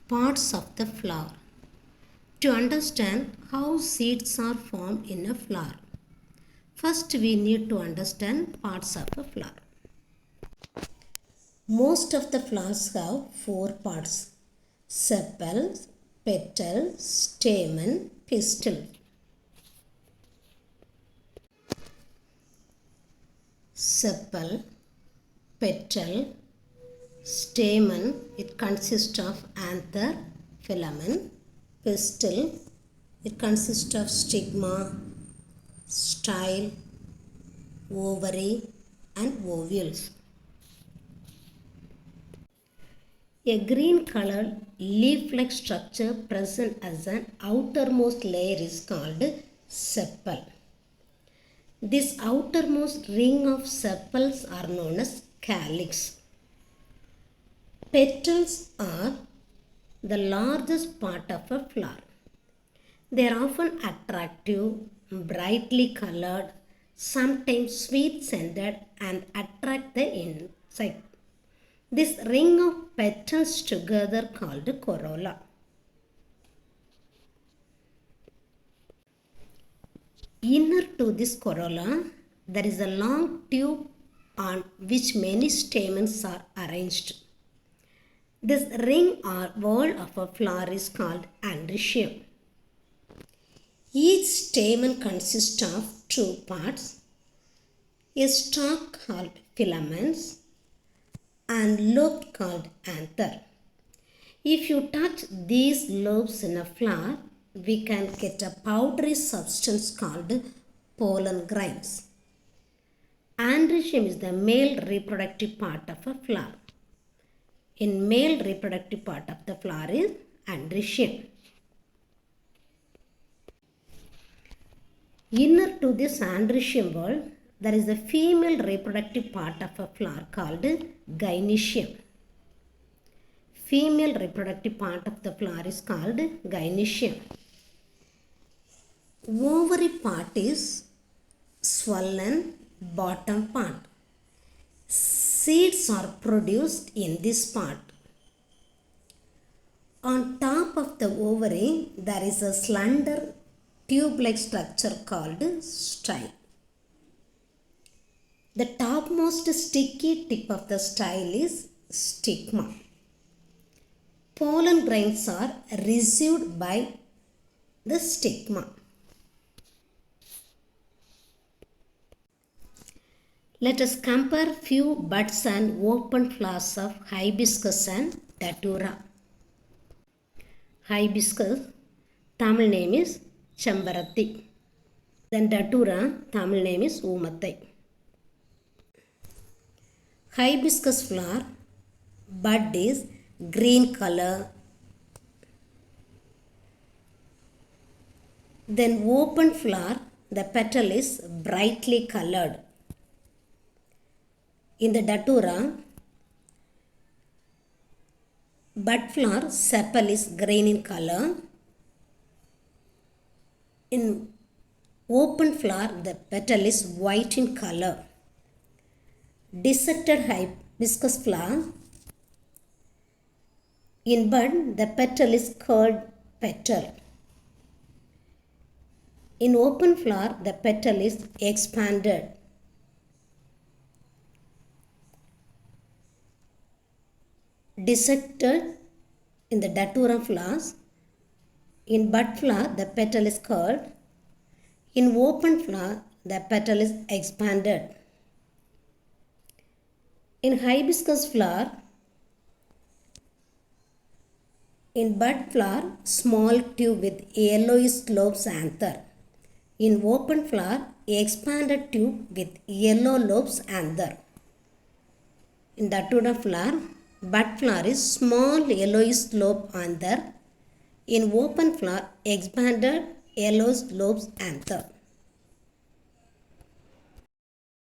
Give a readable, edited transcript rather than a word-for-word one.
Parts of the flower. To understand how seeds are formed in a flower, first we need to understand parts of a flower. Most of the flowers have four parts: sepals, petal, stamen, pistil. Sepal, petal, stamen, it consists of anther, filamen. Pistil, it consists of stigma, style, ovary and ovules. A green colored leaf-like structure present as an outermost layer is called sepal. This outermost ring of sepals are known as calyx. Petals are the largest part of a flower. They are often attractive, brightly colored, sometimes sweet-scented and attract the insect. This ring of petals together called corolla. Inner to this corolla, there is a long tube on which many stamens are arranged. This ring or wall of a flower is called androecium. Each stamen consists of two parts, a stalk called filaments and lobe called anther. If you touch these lobes in a flower, we can get a powdery substance called pollen grains. Androecium is the male reproductive part of a flower. In male reproductive part of the flower is androecium. Inner to this androecium wall, there is a female reproductive part of a flower called gynoecium. Female reproductive part of the flower is called gynoecium. Ovary part is swollen bottom part. Seeds are produced in this part. On top of the ovary, there is a slender tube-like structure called style. The topmost sticky tip of the style is stigma. Pollen grains are received by the stigma. Let us compare few buds and open flowers of hibiscus and datura. Hibiscus, Tamil name is Chambaratti. Then datura, Tamil name is Oomattai. Hibiscus flower, bud is green color. Then open flower, the petal is brightly colored. In the datura, bud flower, sepal is green in color. In open flower, the petal is white in color. Dissected hibiscus flower, in bud, the petal is curled petal. In open flower, the petal is expanded. Dissected in the datura flowers, in bud flower, the petal is curled. In open flower, the petal is expanded. In hibiscus flower, in bud flower, small tube with yellowish lobes anther. In open flower, expanded tube with yellow lobes anther. In datura flower, bud flower is small yellowish lobe anther. In open flower, expanded yellowish lobes anther.